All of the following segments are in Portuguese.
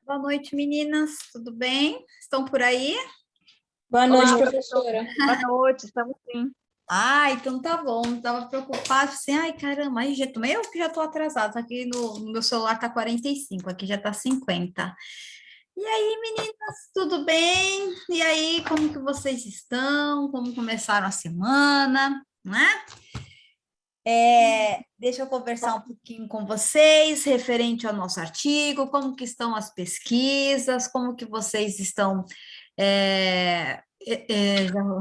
Boa noite, meninas. Tudo bem? Estão por aí? Boa noite, Olá, professora. boa noite, estamos sim. Então tá bom. Estava preocupada, assim, ai, caramba, aí já tomei, eu que já estou atrasada. Aqui no meu celular tá 45, aqui já tá 50. E aí, meninas, tudo bem? E aí, como que vocês estão? Como começaram a semana, né? Deixa eu conversar um pouquinho com vocês referente ao nosso artigo, como que estão as pesquisas, como que vocês estão já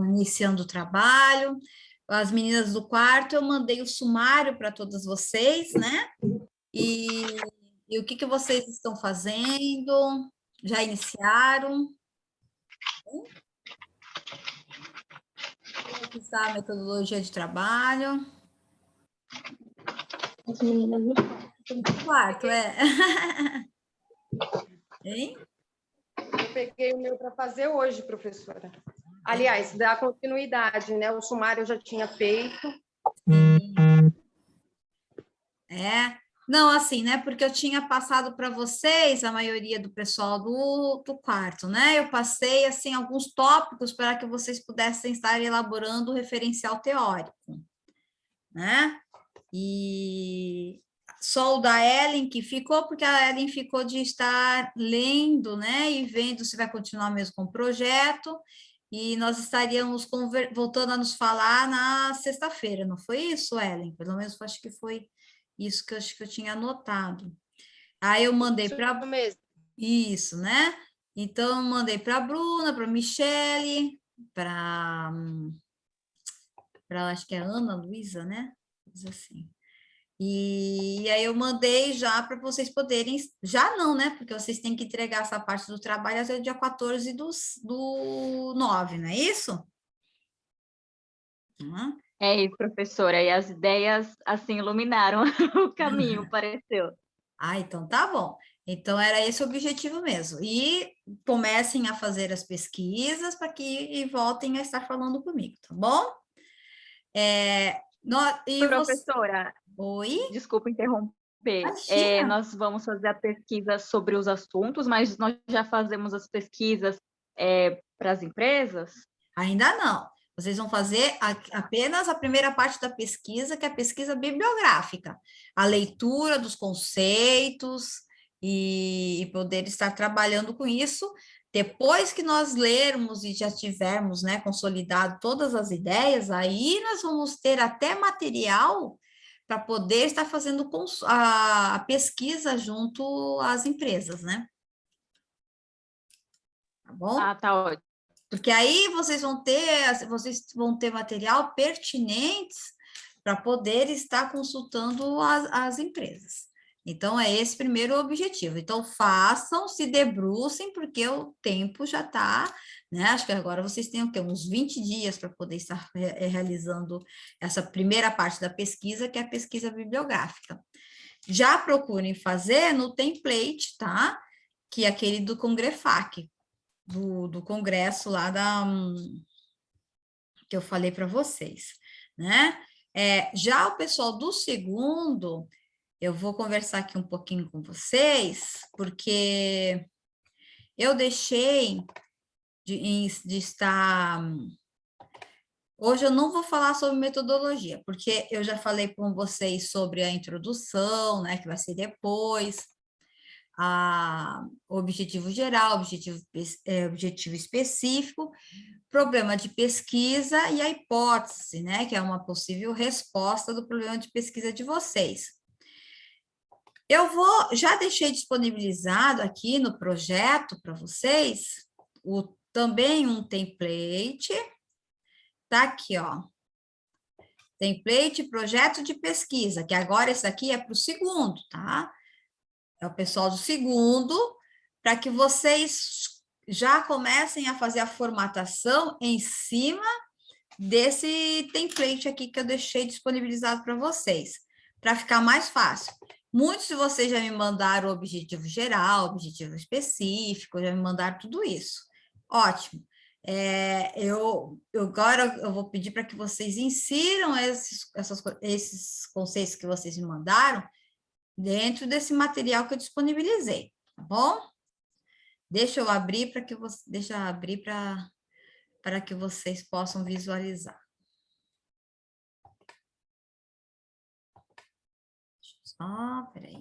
iniciando o trabalho. As meninas do quarto, eu mandei o sumário para todas vocês, né? E o que que vocês estão fazendo? Já iniciaram? Como que está a metodologia de trabalho? As meninas No quarto, é. Hein? Eu peguei o meu para fazer hoje, professora. Aliás, dá continuidade, né? O sumário eu já tinha feito. Não, assim, né? Porque eu tinha passado para vocês, a maioria do pessoal do quarto, né? Eu passei, assim, alguns tópicos para que vocês pudessem estar elaborando o referencial teórico, né? E só o da Ellen que ficou, porque a Ellen ficou de estar lendo, né? E vendo se vai continuar mesmo com o projeto. E nós estaríamos voltando a nos falar na sexta-feira, não foi isso, Ellen? Pelo menos acho que foi isso que eu tinha anotado. Aí eu mandei para mesmo. isso, né? Então eu mandei para a Bruna, para a Michele, para acho que é Ana Luísa, né? Diz assim. E aí eu mandei já para vocês poderem, já não, né? Porque vocês têm que entregar essa parte do trabalho até o dia 14 do 9, não é isso? Uhum. É isso, professora. E as ideias, assim, iluminaram o caminho, pareceu. Então tá bom. Então era esse o objetivo mesmo. E comecem a fazer as pesquisas para que e voltem a estar falando comigo, tá bom? E você... Professora, Oi? desculpa interromper. Imagina. Nós vamos fazer a pesquisa sobre os assuntos, mas nós já fazemos as pesquisas para as empresas? Ainda não. Vocês vão fazer apenas a primeira parte da pesquisa, que é a pesquisa bibliográfica, a leitura dos conceitos e poder estar trabalhando com isso. Depois que nós lermos e já tivermos, né, consolidado todas as ideias, aí nós vamos ter até material para poder estar fazendo a pesquisa junto às empresas, né? Tá bom? Ah, tá ótimo. Porque aí vocês vão ter material pertinentes para poder estar consultando as empresas. Então, é esse primeiro objetivo. Então, façam, se debrucem, porque o tempo já está, né? Acho que agora vocês têm o quê? Uns 20 dias para poder estar realizando essa primeira parte da pesquisa, que é a pesquisa bibliográfica. Já procurem fazer no template, tá? Que é aquele do Congrefac, do congresso lá que eu falei para vocês, né? Já o pessoal do segundo, eu vou conversar aqui um pouquinho com vocês, porque eu deixei de estar... Hoje eu não vou falar sobre metodologia, porque eu já falei com vocês sobre a introdução, né, que vai ser depois, o objetivo geral, objetivo específico, problema de pesquisa e a hipótese, né, que é uma possível resposta do problema de pesquisa de vocês. Já deixei disponibilizado aqui no projeto para vocês, também um template, tá aqui, ó. Template projeto de pesquisa, que agora esse aqui é para o segundo, tá? É o pessoal do segundo, para que vocês já comecem a fazer a formatação em cima desse template aqui que eu deixei disponibilizado para vocês, para ficar mais fácil. Muitos de vocês já me mandaram o objetivo geral, objetivo específico, já me mandaram tudo isso. Ótimo. Agora eu vou pedir para que vocês insiram esses conceitos que vocês me mandaram dentro desse material que eu disponibilizei, tá bom? Deixa eu abrir para que você, deixa eu abrir para que vocês possam visualizar. Deixa eu só, peraí.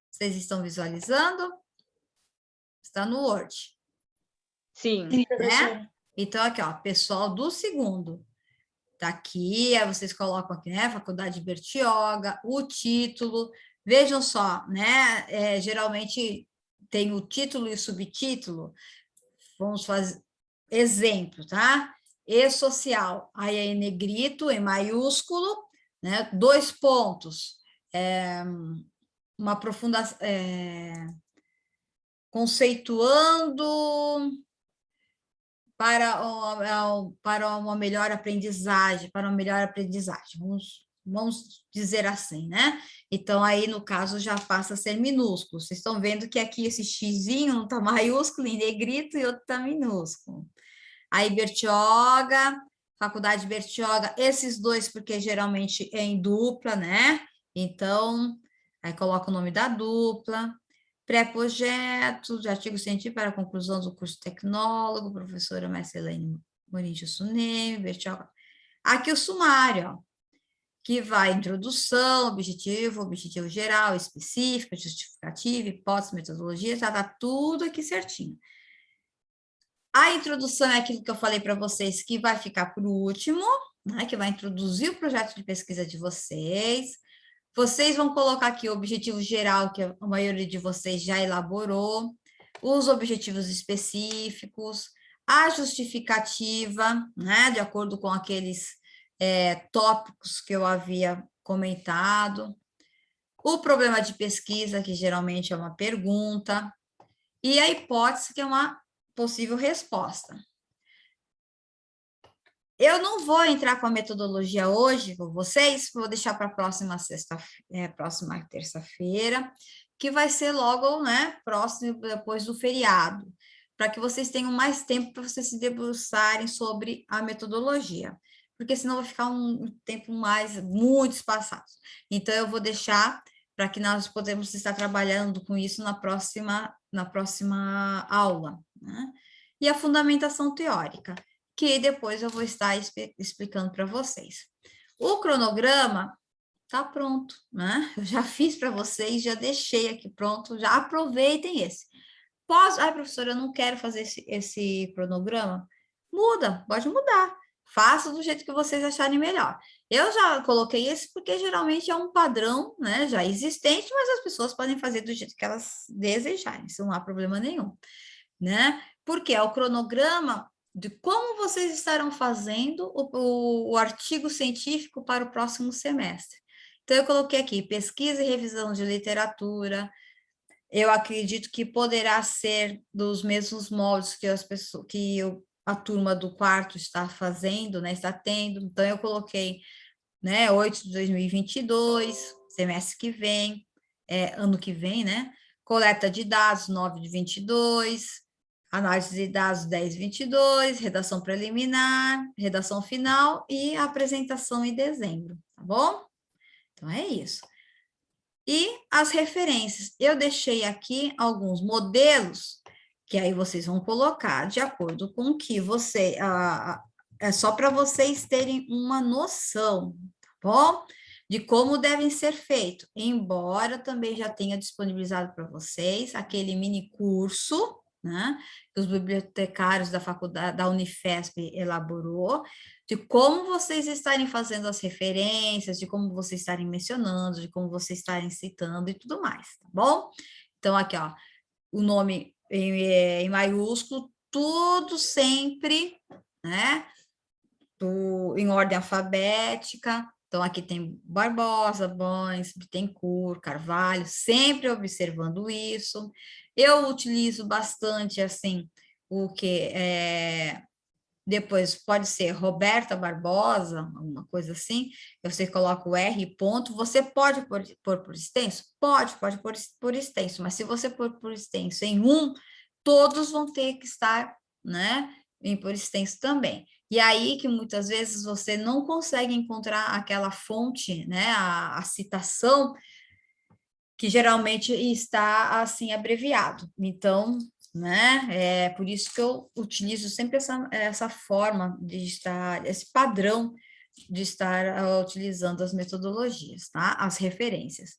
Vocês estão visualizando? Está no Word. Sim. Sim, Né? professora. Então, aqui, ó, pessoal do segundo. Tá aqui, aí vocês colocam aqui, né? Faculdade Bertioga, o título. Vejam só, né? Geralmente tem o título e o subtítulo. Vamos fazer exemplo, tá? E-social, aí é em negrito, em maiúsculo, né? 2 pontos. Uma aprofundação. Conceituando para uma melhor aprendizagem, vamos dizer assim, né? Então, aí, no caso, já passa a ser minúsculo. Vocês estão vendo que aqui esse xizinho não está maiúsculo, em negrito, e outro está minúsculo. Aí, Bertioga, Faculdade Bertioga, esses dois, porque geralmente é em dupla, né? Então, aí coloca o nome da dupla. Pré-projeto de artigo científico para a conclusão do curso tecnólogo, professora Marcelene Morinho Sunem, Bertioga. Aqui o sumário, ó, que vai introdução, objetivo geral, específico, justificativo, hipótese, metodologia, já tá tudo aqui certinho. A introdução é aquilo que eu falei para vocês, que vai ficar por último, né, que vai introduzir o projeto de pesquisa de vocês. Vocês vão colocar aqui o objetivo geral, que a maioria de vocês já elaborou, os objetivos específicos, a justificativa, né, de acordo com aqueles tópicos que eu havia comentado, o problema de pesquisa, que geralmente é uma pergunta, e a hipótese, que é uma possível resposta. Eu não vou entrar com a metodologia hoje com vocês, vou deixar para a próxima próxima terça-feira, que vai ser logo, né, próximo, depois do feriado, para que vocês tenham mais tempo para vocês se debruçarem sobre a metodologia, porque senão vai ficar um tempo muito espaçado. Então, eu vou deixar para que nós podemos estar trabalhando com isso na próxima aula, né? E a fundamentação teórica, que depois eu vou estar explicando para vocês. O cronograma está pronto, né? Eu já fiz para vocês, já deixei aqui pronto, já aproveitem esse. Professora, eu não quero fazer esse cronograma. Muda, pode mudar. Faça do jeito que vocês acharem melhor. Eu já coloquei esse porque geralmente é um padrão, né, já existente, mas as pessoas podem fazer do jeito que elas desejarem, isso não há problema nenhum, né? Porque é o cronograma de como vocês estarão fazendo o artigo científico para o próximo semestre. Então, eu coloquei aqui pesquisa e revisão de literatura. Eu acredito que poderá ser dos mesmos moldes que a turma do quarto está fazendo, né, está tendo. Então, eu coloquei, né, 8 de 2022, semestre que vem, ano que vem, né? Coleta de dados, 9 de 22, análise de dados, 10 de 22, redação preliminar, redação final e apresentação em dezembro, tá bom? Então, é isso. E as referências. Eu deixei aqui alguns modelos, que aí vocês vão colocar de acordo com o que você... é só para vocês terem uma noção, tá bom? De como devem ser feitos. Embora também já tenha disponibilizado para vocês aquele mini curso, né, que os bibliotecários da faculdade, da Unifesp elaborou, de como vocês estarem fazendo as referências, de como vocês estarem mencionando, de como vocês estarem citando e tudo mais, tá bom? Então, aqui, ó, o nome em maiúsculo, tudo sempre, né, em ordem alfabética. Então, aqui tem Barbosa, Bões, Bittencourt, Carvalho, sempre observando isso. Eu utilizo bastante, assim, o que depois pode ser Roberta Barbosa, alguma coisa assim, você coloca o R ponto, você pode pôr por extenso? Pode pôr por extenso, mas se você pôr por extenso em todos vão ter que estar, né, em por extenso também. E aí que muitas vezes você não consegue encontrar aquela fonte, né, a citação, que geralmente está assim abreviado. Então, né, é por isso que eu utilizo sempre essa forma de estar, esse padrão de estar utilizando as metodologias, tá? As referências.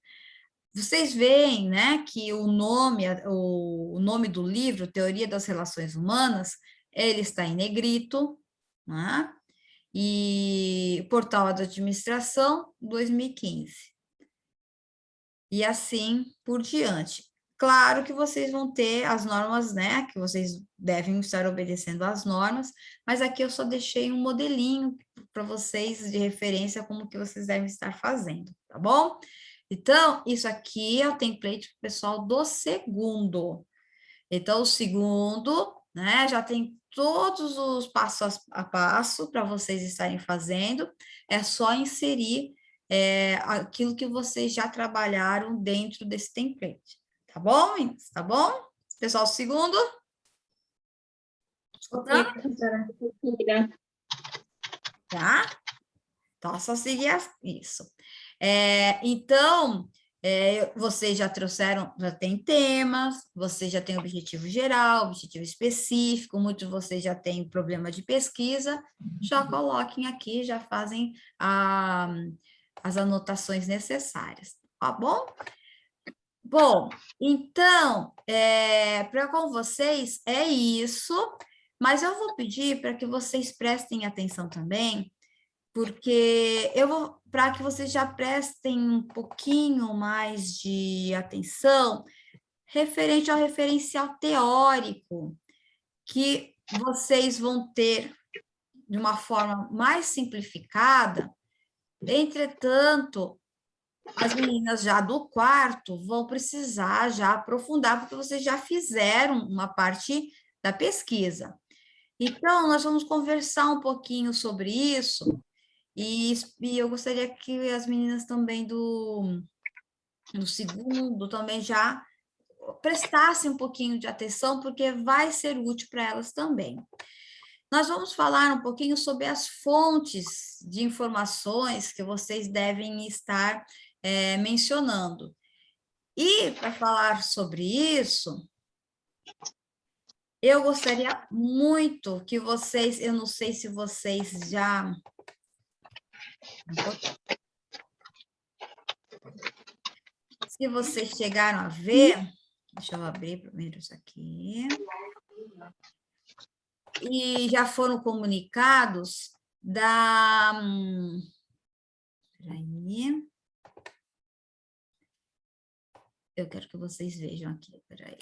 Vocês veem, né, que o nome do livro, Teoria das Relações Humanas, ele está em negrito, né? E Portal da Administração, 2015. E assim por diante. Claro que vocês vão ter as normas, né, que vocês devem estar obedecendo às normas, mas aqui eu só deixei um modelinho para vocês de referência como que vocês devem estar fazendo, tá bom? Então, isso aqui é o template pro pessoal do segundo. Então, o segundo, né, já tem todos os passos a passo para vocês estarem fazendo, é só inserir aquilo que vocês já trabalharam dentro desse template. Tá bom, meninas? Tá bom? Pessoal, segundo? Ok, professora. Tá? Então, é só seguir isso. Então, vocês já trouxeram, já tem temas, vocês já têm objetivo geral, objetivo específico, muitos de vocês já têm problema de pesquisa, já coloquem aqui, já fazem as anotações necessárias, tá bom? Bom, então, para com vocês é isso, mas eu vou pedir para que vocês prestem atenção também, porque eu vou, para que vocês já prestem um pouquinho mais de atenção referente ao referencial teórico, que vocês vão ter de uma forma mais simplificada. Entretanto, as meninas já do quarto vão precisar já aprofundar, porque vocês já fizeram uma parte da pesquisa. Então, nós vamos conversar um pouquinho sobre isso, e eu gostaria que as meninas também do segundo também já prestassem um pouquinho de atenção, porque vai ser útil para elas também. Nós vamos falar um pouquinho sobre as fontes de informações que vocês devem estar mencionando. E, para falar sobre isso, eu gostaria muito que vocês, eu não sei se vocês já... Se vocês chegaram a ver, deixa eu abrir primeiro isso aqui. E já foram comunicados da... Peraí. Eu quero que vocês vejam aqui, peraí.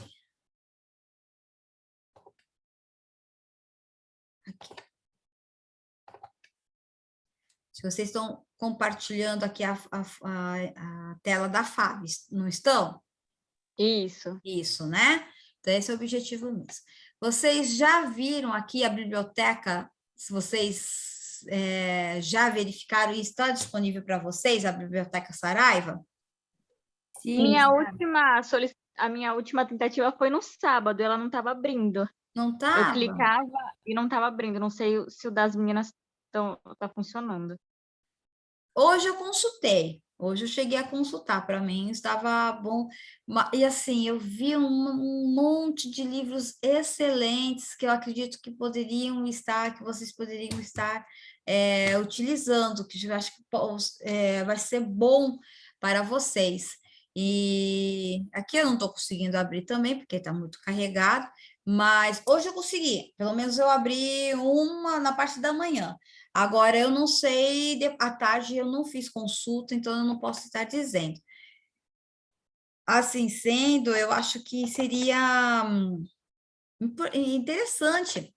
Aqui. Se vocês estão compartilhando aqui a tela da FAB, não estão? Isso. Isso, né? Então, esse é o objetivo mesmo. Vocês já viram aqui a biblioteca, se vocês já verificaram e está disponível para vocês, a Biblioteca Saraiva? Sim. A minha última tentativa foi no sábado, ela não estava abrindo. Não Eu estava? clicava e não estava abrindo. Não sei se o das meninas está funcionando. Hoje eu consultei, hoje eu cheguei a consultar, para mim estava bom, e assim, eu vi um monte de livros excelentes que eu acredito que poderiam estar, que vocês poderiam estar utilizando, que eu acho que vai ser bom para vocês. E aqui eu não estou conseguindo abrir também, porque está muito carregado, mas hoje eu consegui, pelo menos eu abri uma na parte da manhã. Agora, eu não sei, à tarde eu não fiz consulta, então eu não posso estar dizendo. Assim sendo, eu acho que seria interessante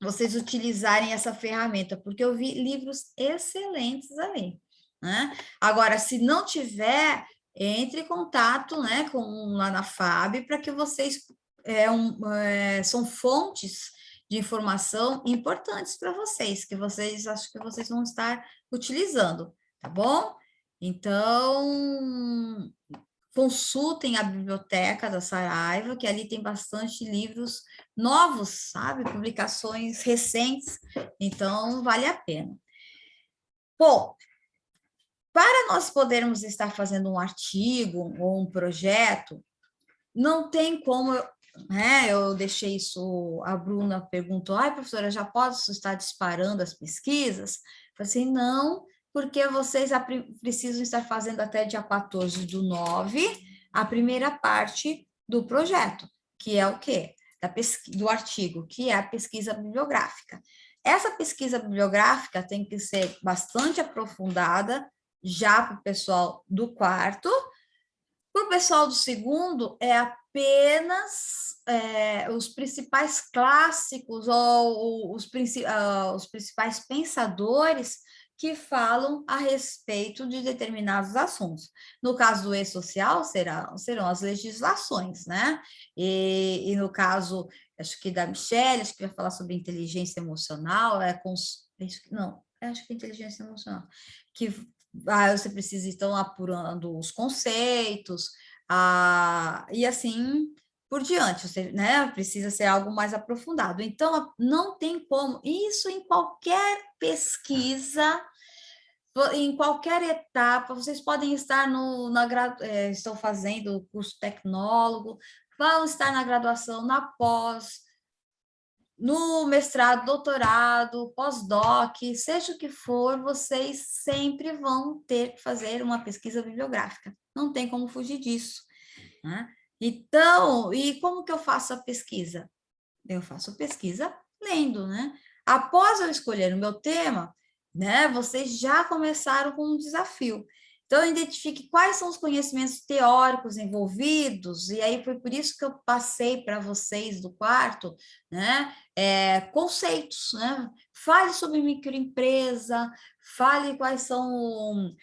vocês utilizarem essa ferramenta, porque eu vi livros excelentes ali, né? Agora, se não tiver, entre em contato, né, lá na FAB, para que vocês, são fontes de informação importantes para vocês, que vocês, acho que vocês vão estar utilizando, tá bom? Então, consultem a biblioteca da Saraiva, que ali tem bastante livros novos, sabe? Publicações recentes, então vale a pena. Bom, para nós podermos estar fazendo um artigo ou um projeto, não tem como, né? Eu deixei isso, a Bruna perguntou, ai, professora, já posso estar disparando as pesquisas? Eu falei assim, não, porque vocês precisam estar fazendo até dia 14/9 a primeira parte do projeto, que é o quê? Do artigo, que é a pesquisa bibliográfica. Essa pesquisa bibliográfica tem que ser bastante aprofundada já para o pessoal do quarto. Para o pessoal do segundo, é apenas os principais clássicos ou os principais pensadores que falam a respeito de determinados assuntos. No caso do E-Social, serão as legislações, né? E no caso, acho que da Michelle, acho que vai falar sobre inteligência emocional, não, acho que é inteligência emocional, que você precisa, então, apurando os conceitos, e assim por diante, você, né, precisa ser algo mais aprofundado. Então, não tem como, isso em qualquer pesquisa, em qualquer etapa, vocês podem estar estão fazendo o curso tecnólogo, vão estar na graduação, na pós, no mestrado, doutorado, pós-doc, seja o que for, vocês sempre vão ter que fazer uma pesquisa bibliográfica. Não tem como fugir disso, né? Então, e como que eu faço a pesquisa? Eu faço pesquisa lendo, né? Após eu escolher o meu tema, né, vocês já começaram com um desafio. Então, identifique quais são os conhecimentos teóricos envolvidos, e aí foi por isso que eu passei para vocês do quarto, né, conceitos, né? Fale sobre microempresa, fale quais são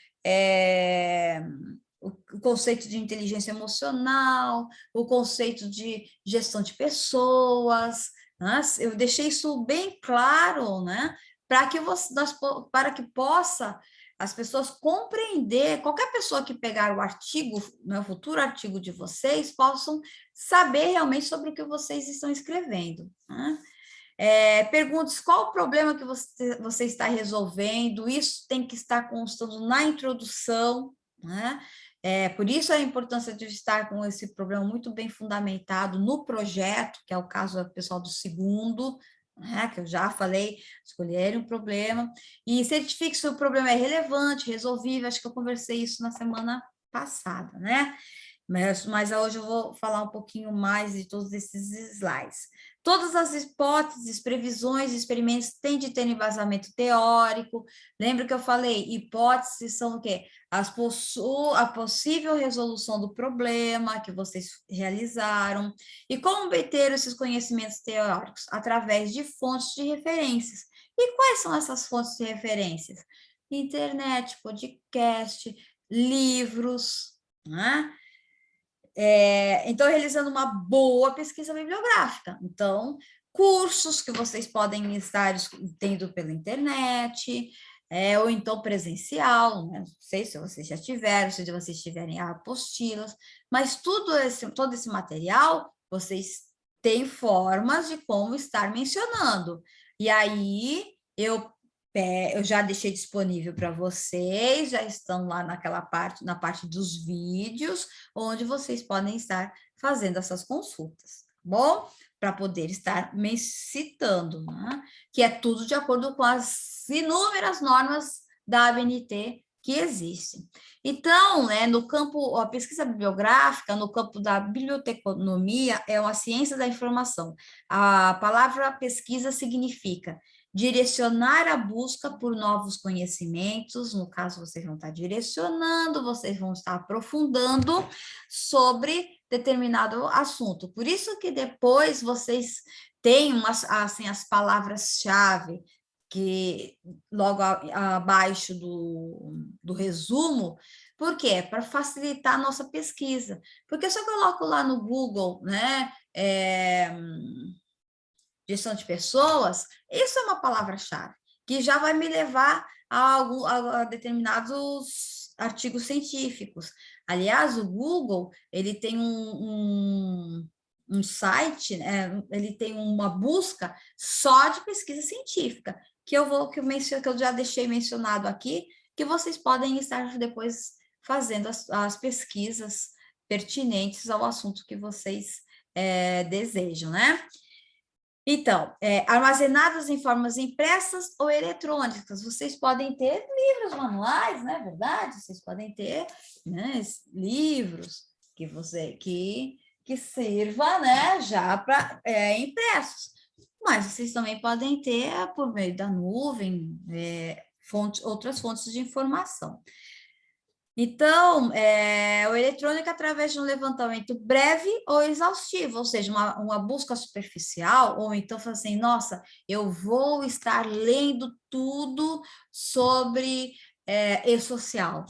o conceito de inteligência emocional, o conceito de gestão de pessoas, né? Eu deixei isso bem claro, né? Para que possa as pessoas compreender, qualquer pessoa que pegar o artigo, né, o futuro artigo de vocês, possam saber realmente sobre o que vocês estão escrevendo, né? Pergunte qual o problema que você está resolvendo, isso tem que estar constando na introdução, né? Por isso a importância de estar com esse problema muito bem fundamentado no projeto, que é o caso do pessoal do segundo, né, que eu já falei, escolherem um problema, e certifique se o problema é relevante, resolvível, acho que eu conversei isso na semana passada, né? Mas hoje eu vou falar um pouquinho mais de todos esses slides. Todas as hipóteses, previsões, experimentos têm de ter embasamento teórico. Lembra que eu falei? Hipóteses são o quê? A possível resolução do problema que vocês realizaram. E como obter esses conhecimentos teóricos? Através de fontes de referências. E quais são essas fontes de referências? Internet, podcast, livros, né? Então, realizando uma boa pesquisa bibliográfica. Então, cursos que vocês podem estar tendo pela internet, ou então presencial, né? Não sei se vocês já tiveram, se vocês tiverem apostilas, mas todo esse material, vocês têm formas de como estar mencionando. E aí, eu já deixei disponível para vocês, já estão lá na parte dos vídeos, onde vocês podem estar fazendo essas consultas, tá bom? Para poder estar me citando, né? Que é tudo de acordo com as inúmeras normas da ABNT que existem. Então, né, no campo, a pesquisa bibliográfica, no campo da biblioteconomia, é uma ciência da informação. A palavra pesquisa significa direcionar a busca por novos conhecimentos, no caso, vocês vão estar direcionando, vocês vão estar aprofundando sobre determinado assunto. Por isso que depois vocês têm assim, as palavras-chave, que logo abaixo do resumo, por quê? Para facilitar a nossa pesquisa. Porque se eu coloco lá no Google, né, gestão de pessoas, isso é uma palavra-chave, que já vai me levar a determinados artigos científicos. Aliás, o Google, ele tem um site, ele tem uma busca só de pesquisa científica, que eu já deixei mencionado aqui, que vocês podem estar depois fazendo as pesquisas pertinentes ao assunto que vocês desejam, né? Então, armazenadas em formas impressas ou eletrônicas, vocês podem ter livros manuais, não é verdade? Vocês podem ter, né, livros que sirva, né, já para impressos. Mas vocês também podem ter, por meio da nuvem, outras fontes de informação. Então, o eletrônico através de um levantamento breve ou exaustivo, ou seja, uma busca superficial, ou então fala assim, nossa, eu vou estar lendo tudo sobre e-social,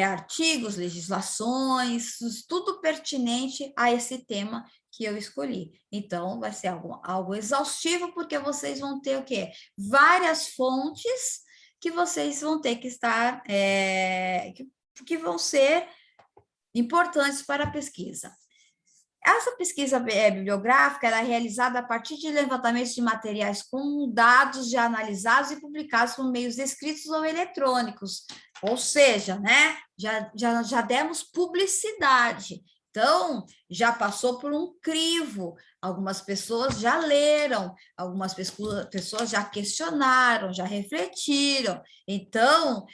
artigos, legislações, tudo pertinente a esse tema que eu escolhi. Então, vai ser algo exaustivo, porque vocês vão ter o quê? Várias fontes que vocês vão ter que estar, que vão ser importantes para a pesquisa. Essa pesquisa bibliográfica era realizada a partir de levantamentos de materiais com dados já analisados e publicados por meios escritos ou eletrônicos, ou seja, né, já demos publicidade. Então, já passou por um crivo, algumas pessoas já leram, algumas pessoas já questionaram, já refletiram. Então,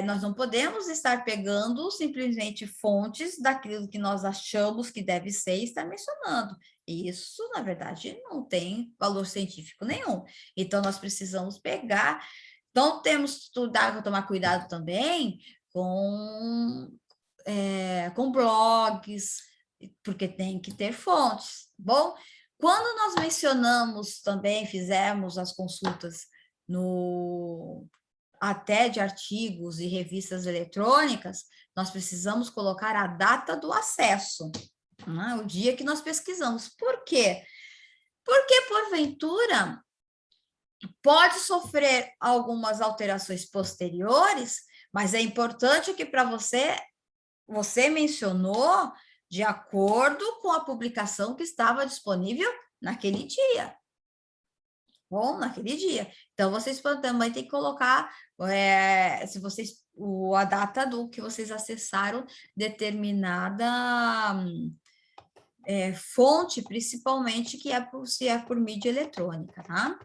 nós não podemos estar pegando simplesmente fontes daquilo que nós achamos que deve ser e estar mencionando. Isso, na verdade, não tem valor científico nenhum. Então, nós precisamos pegar. Então, temos que estudar, tomar cuidado também com blogs, porque tem que ter fontes, bom? Quando nós mencionamos também, fizemos as consultas até de artigos e revistas eletrônicas, nós precisamos colocar a data do acesso, né? O dia que nós pesquisamos. Por quê? Porque, porventura, pode sofrer algumas alterações posteriores, mas é importante que para você mencionou de acordo com a publicação que estava disponível naquele dia. Bom, naquele dia. Então, vocês também têm que colocar, a data do que vocês acessaram determinada fonte, principalmente, se é por mídia eletrônica, tá?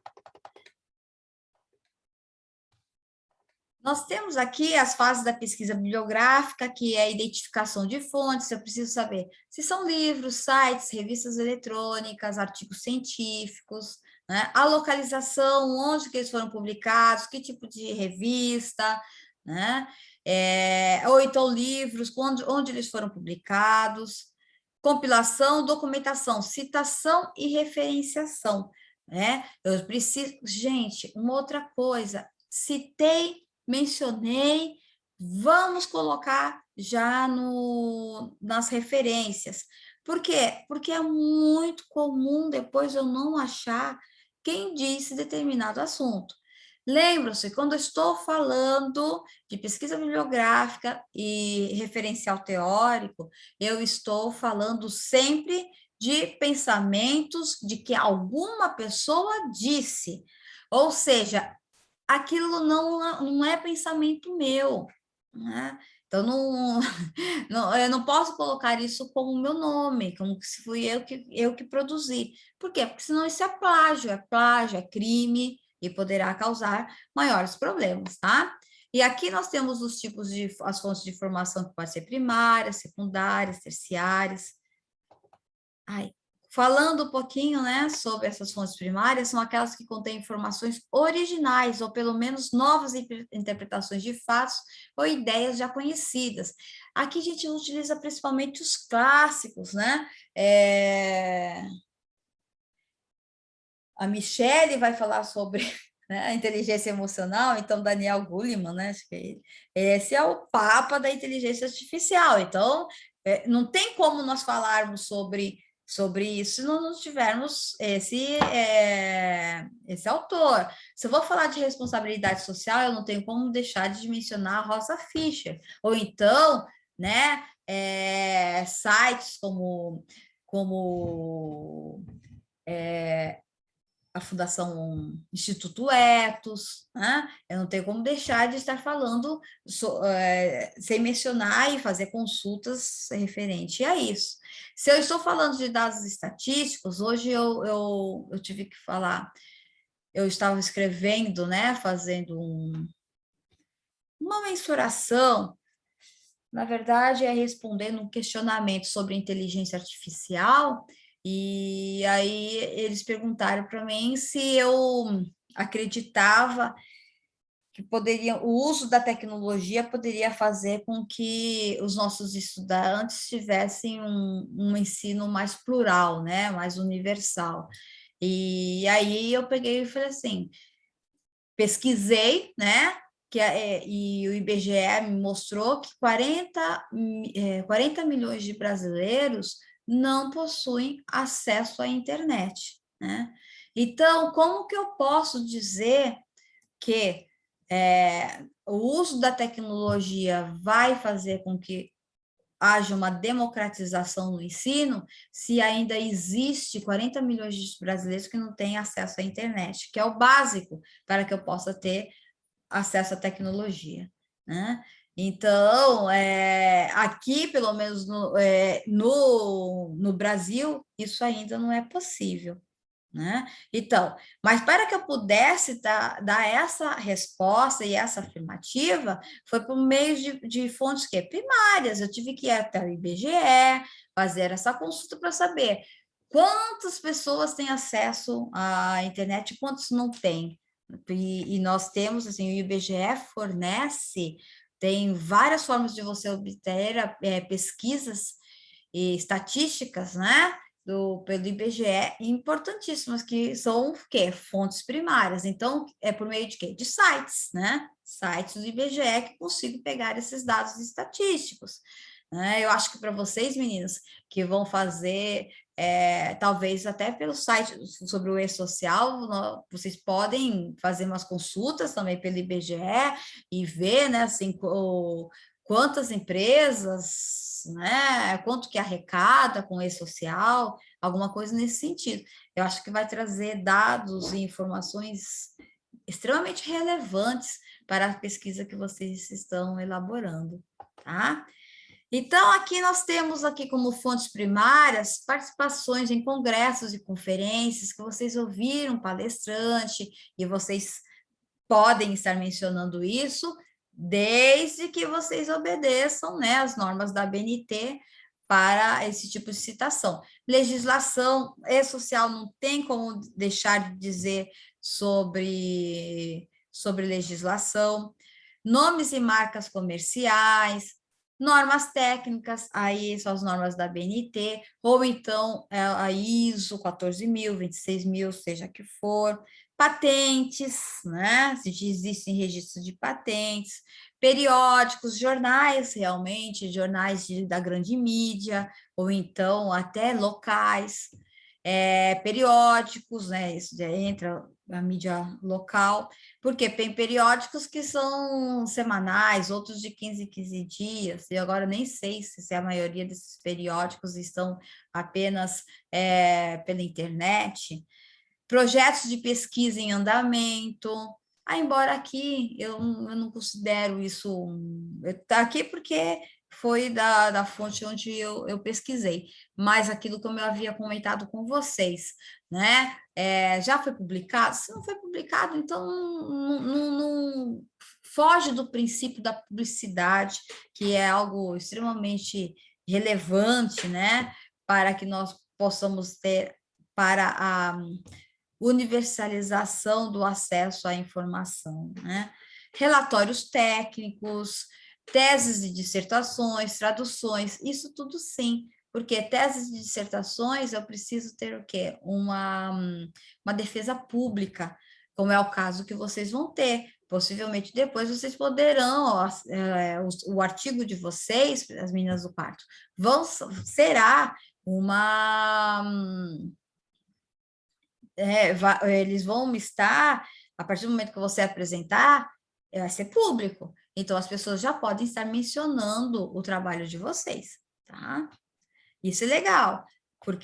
Nós temos aqui as fases da pesquisa bibliográfica, que é a identificação de fontes. Eu preciso saber se são livros, sites, revistas eletrônicas, artigos científicos, né? A localização, onde que eles foram publicados, que tipo de revista, né? Ou então livros, onde eles foram publicados, compilação, documentação, citação e referenciação, né? Eu preciso... Gente, uma outra coisa, citei, mencionei, vamos colocar já nas referências. Por quê? Porque é muito comum depois eu não achar quem disse determinado assunto. Lembram-se, quando eu estou falando de pesquisa bibliográfica e referencial teórico, eu estou falando sempre de pensamentos de que alguma pessoa disse. Ou seja, aquilo não é pensamento meu, né? Então, eu não posso colocar isso como meu nome, como se fui eu que produzi. Por quê? Porque senão isso é plágio, é crime e poderá causar maiores problemas, tá? E aqui nós temos os tipos as fontes de informação que podem ser primárias, secundárias, terciárias. Falando um pouquinho, né, sobre essas fontes primárias, são aquelas que contêm informações originais, ou pelo menos novas interpretações de fatos ou ideias já conhecidas. Aqui a gente utiliza principalmente os clássicos, né? A Michele vai falar sobre, né, a inteligência emocional, então Daniel Goleman, né? Acho que esse é o papa da inteligência artificial. Então, não tem como nós falarmos sobre sobre isso se não tivermos esse autor. Se eu vou falar de responsabilidade social, eu não tenho como deixar de mencionar a Rosa Fischer, ou então, né, sites como a Fundação Instituto Etos, né? Eu não tenho como deixar de estar falando sem mencionar e fazer consultas referente a isso. Se eu estou falando de dados estatísticos, hoje eu tive que falar, eu estava escrevendo, né, fazendo uma mensuração, na verdade, respondendo um questionamento sobre inteligência artificial, e aí eles perguntaram para mim se eu acreditava que o uso da tecnologia poderia fazer com que os nossos estudantes tivessem um ensino mais plural, né, mais universal. E aí eu peguei e falei assim, pesquisei, né, e o IBGE me mostrou que 40 milhões de brasileiros não possuem acesso à internet, né? Então, como que eu posso dizer que o uso da tecnologia vai fazer com que haja uma democratização no ensino, se ainda existe 40 milhões de brasileiros que não têm acesso à internet, que é o básico para que eu possa ter acesso à tecnologia, né? Então, aqui, pelo menos no Brasil, isso ainda não é possível, né? Então, mas para que eu pudesse dar essa resposta e essa afirmativa, foi por meio de fontes primárias. Eu tive que ir até o IBGE, fazer essa consulta para saber quantas pessoas têm acesso à internet e quantos não têm. E nós temos, assim, o IBGE fornece, tem várias formas de você obter pesquisas e estatísticas, né? Pelo IBGE, importantíssimas, que são o quê? Fontes primárias. Então, é por meio de quê? De sites, né? Sites do IBGE que consigo pegar esses dados estatísticos. Né? Eu acho que para vocês, meninas, que vão fazer, talvez até pelo site sobre o e-social, vocês podem fazer umas consultas também pelo IBGE e ver, né, assim, quantas empresas, né, quanto que arrecada com o e-social, alguma coisa nesse sentido. Eu acho que vai trazer dados e informações extremamente relevantes para a pesquisa que vocês estão elaborando, tá? Então, aqui nós temos aqui como fontes primárias participações em congressos e conferências que vocês ouviram palestrante e vocês podem estar mencionando isso desde que vocês obedeçam, né, as normas da ABNT para esse tipo de citação. Legislação e-social não tem como deixar de dizer sobre legislação, nomes e marcas comerciais, normas técnicas, aí são as normas da ABNT, ou então a ISO 14.000, 26.000, seja que for, patentes, né? Se existem registros de patentes, periódicos, jornais, realmente, jornais da grande mídia, ou então até locais, periódicos, né? Isso já entra a mídia local, porque tem periódicos que são semanais, outros de 15 em 15 dias, e agora nem sei se a maioria desses periódicos estão apenas pela internet. Projetos de pesquisa em andamento, embora aqui eu não considero isso, está aqui porque foi da fonte onde eu pesquisei, mas aquilo como eu havia comentado com vocês, né? Já foi publicado? Se não foi publicado, então não foge do princípio da publicidade, que é algo extremamente relevante, né? Para que nós possamos ter para a universalização do acesso à informação, né? Relatórios técnicos, teses de dissertações, traduções, isso tudo sim, porque teses de dissertações eu preciso ter o quê? Uma defesa pública, como é o caso que vocês vão ter. Possivelmente depois vocês poderão, o artigo de vocês, as meninas do quarto, será eles vão estar, a partir do momento que você apresentar, vai ser público. Então, as pessoas já podem estar mencionando o trabalho de vocês, tá? Isso é legal,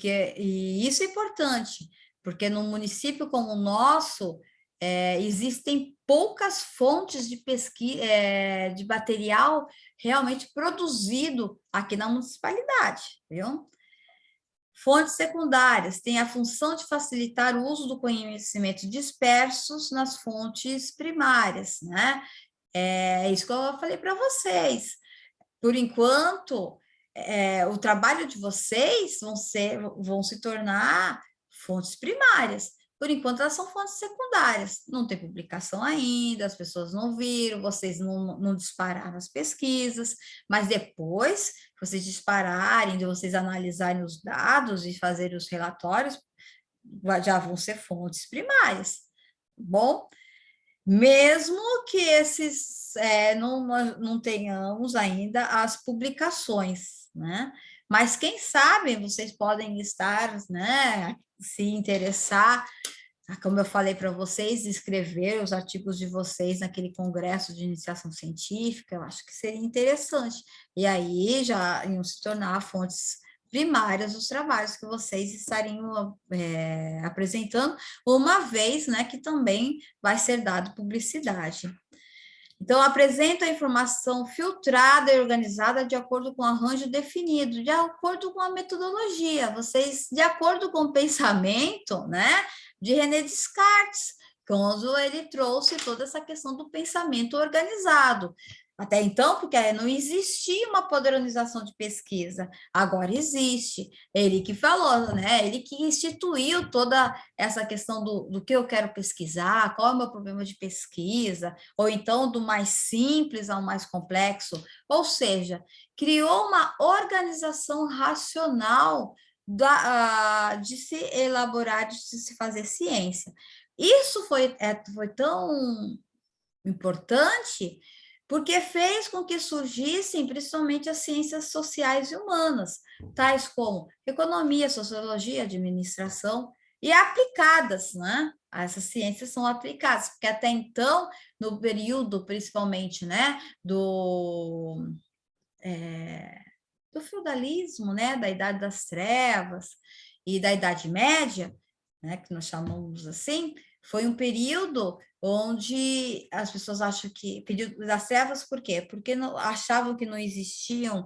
e isso é importante, porque num município como o nosso, existem poucas fontes de pesquisa, de material realmente produzido aqui na municipalidade, viu? Fontes secundárias têm a função de facilitar o uso do conhecimento dispersos nas fontes primárias, né? É isso que eu falei para vocês. Por enquanto, o trabalho de vocês vão se tornar fontes primárias. Por enquanto, elas são fontes secundárias. Não tem publicação ainda, as pessoas não viram, vocês não dispararam as pesquisas, mas depois que vocês dispararem, de vocês analisarem os dados e fazerem os relatórios, já vão ser fontes primárias, tá bom? Mesmo que não tenhamos ainda as publicações, né? Mas quem sabe vocês podem estar, né, se interessar, como eu falei para vocês, escrever os artigos de vocês naquele congresso de iniciação científica, eu acho que seria interessante. E aí já iam se tornar fontes primárias dos trabalhos que vocês estariam apresentando, uma vez, né, que também vai ser dado publicidade. Então, apresento a informação filtrada e organizada de acordo com o arranjo definido, de acordo com a metodologia, vocês, de acordo com o pensamento, né, de René Descartes, quando ele trouxe toda essa questão do pensamento organizado. Até então, porque não existia uma padronização de pesquisa, agora existe. Ele que falou, né? Ele que instituiu toda essa questão do que eu quero pesquisar, qual é o meu problema de pesquisa, ou então do mais simples ao mais complexo. Ou seja, criou uma organização racional de se elaborar, de se fazer ciência. Isso foi tão importante porque fez com que surgissem principalmente as ciências sociais e humanas, tais como economia, sociologia, administração, e aplicadas, né? Essas ciências são aplicadas, porque até então, no período, principalmente, né, do feudalismo, né, da Idade das Trevas e da Idade Média, né, que nós chamamos assim, foi um período onde as pessoas acham que período das trevas, por quê? Porque achavam que não existiam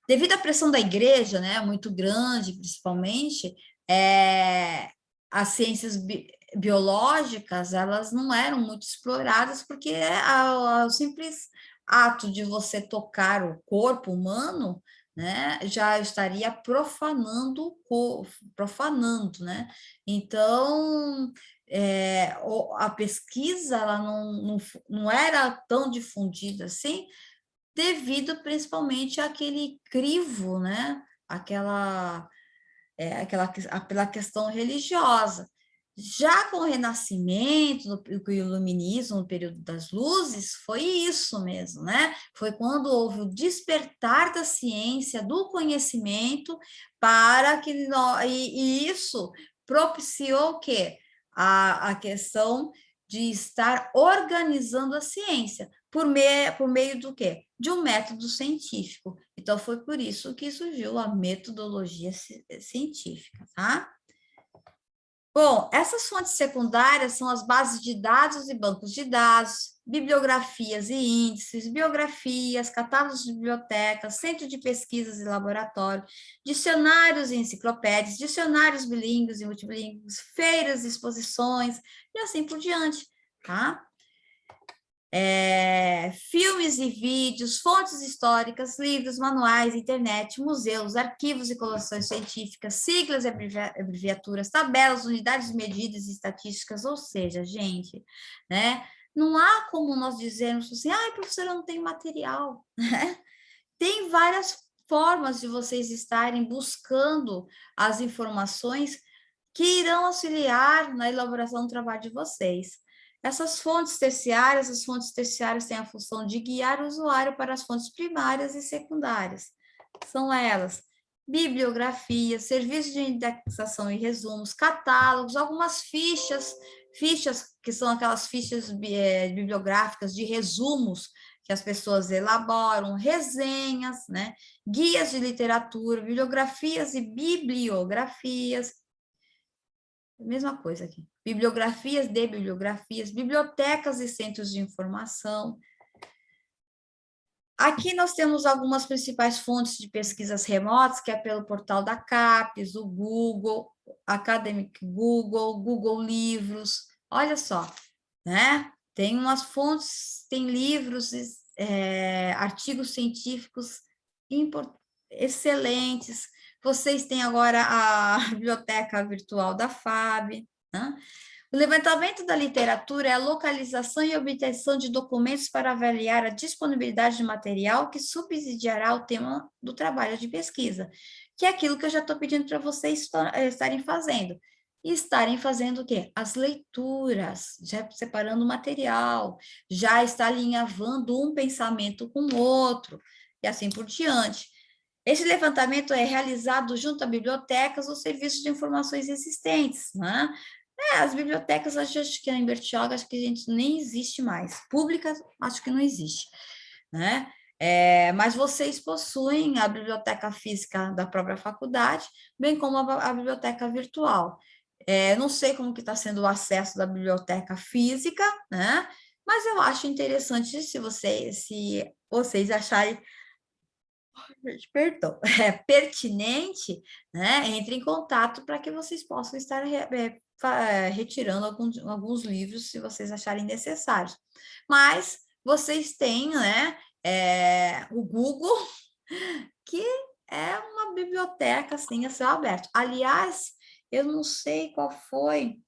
devido à pressão da igreja, né, muito grande, principalmente, as ciências biológicas, elas não eram muito exploradas porque o simples ato de você tocar o corpo humano, né, já estaria profanando, né? Então, a pesquisa ela não era tão difundida assim, devido principalmente àquele crivo, né? Pela questão religiosa. Já com o Renascimento e o Iluminismo, no período das luzes, foi isso mesmo, né? Foi quando houve o despertar da ciência, do conhecimento, para que e isso propiciou o quê? A questão de estar organizando a ciência, por meio do quê? De um método científico. Então, foi por isso que surgiu a metodologia científica, tá? Bom, essas fontes secundárias são as bases de dados e bancos de dados, bibliografias e índices, biografias, catálogos de bibliotecas, centro de pesquisas e laboratório, dicionários e enciclopédias, dicionários bilíngues e multibilíngues, feiras, exposições e assim por diante, tá? Filmes e vídeos, fontes históricas, livros, manuais, internet, museus, arquivos e coleções científicas, siglas e abreviaturas, tabelas, unidades de medidas e estatísticas, ou seja, gente, né? Não há como nós dizermos assim, professora, eu não tenho material, né? Tem várias formas de vocês estarem buscando as informações que irão auxiliar na elaboração do trabalho de vocês. As fontes terciárias têm a função de guiar o usuário para as fontes primárias e secundárias. São elas bibliografias, serviços de indexação e resumos, catálogos, algumas fichas que são aquelas fichas bibliográficas de resumos que as pessoas elaboram, resenhas, né? Guias de literatura, bibliografias e bibliografias, mesma coisa aqui, bibliografias de bibliografias, bibliotecas e centros de informação. Aqui nós temos algumas principais fontes de pesquisas remotas, que é pelo portal da CAPES, o Google, Academic Google, Google Livros, olha só, né? Tem umas fontes, tem livros, artigos científicos excelentes. Vocês têm agora a biblioteca virtual da FAB, né? O levantamento da literatura é a localização e obtenção de documentos para avaliar a disponibilidade de material que subsidiará o tema do trabalho de pesquisa, que é aquilo que eu já estou pedindo para vocês estarem fazendo. E estarem fazendo o quê? As leituras, já separando o material, já está alinhavando um pensamento com o outro, e assim por diante. Esse levantamento é realizado junto a bibliotecas ou serviços de informações existentes, né? As bibliotecas, acho que em Bertioga, acho que a gente nem existe mais. Públicas, acho que não existe, né? Mas vocês possuem a biblioteca física da própria faculdade, bem como a biblioteca virtual. Não sei como que está sendo o acesso da biblioteca física, né? Mas eu acho interessante se vocês acharem, perdão, pertinente, né? Entre em contato para que vocês possam estar retirando alguns livros, se vocês acharem necessários. Mas vocês têm, né, o Google, que é uma biblioteca, assim, a céu aberto. Aliás, eu não sei qual foi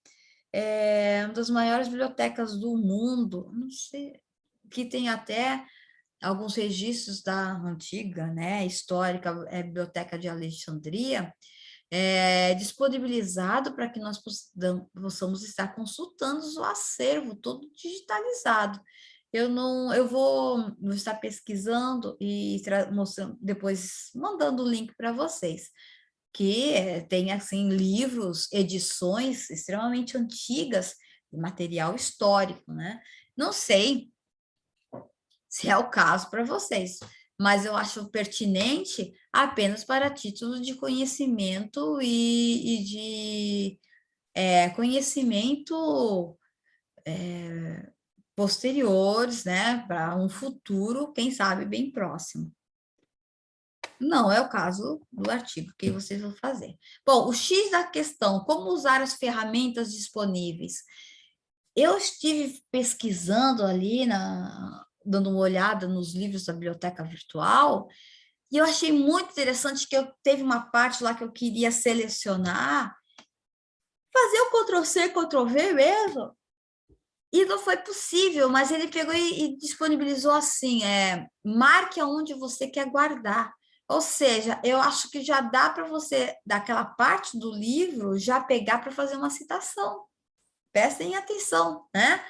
uma das maiores bibliotecas do mundo, não sei, que tem até alguns registros da antiga, né, histórica, Biblioteca de Alexandria, disponibilizado para que nós possamos estar consultando o acervo todo digitalizado. Eu vou estar pesquisando e mostrando, depois mandando o link para vocês, que tem, assim, livros, edições extremamente antigas, de material histórico, né? Não sei se é o caso para vocês, mas eu acho pertinente apenas para título de conhecimento e de conhecimento posteriores, né, para um futuro, quem sabe, bem próximo. Não é o caso do artigo que vocês vão fazer. Bom, o X da questão, como usar as ferramentas disponíveis? Eu estive pesquisando ali, dando uma olhada nos livros da biblioteca virtual, e eu achei muito interessante que teve uma parte lá que eu queria selecionar, fazer o Ctrl+C, Ctrl+V mesmo, e não foi possível, mas ele pegou e disponibilizou assim, marque aonde você quer guardar. Ou seja, eu acho que já dá para você, daquela parte do livro, já pegar para fazer uma citação. Prestem atenção, né?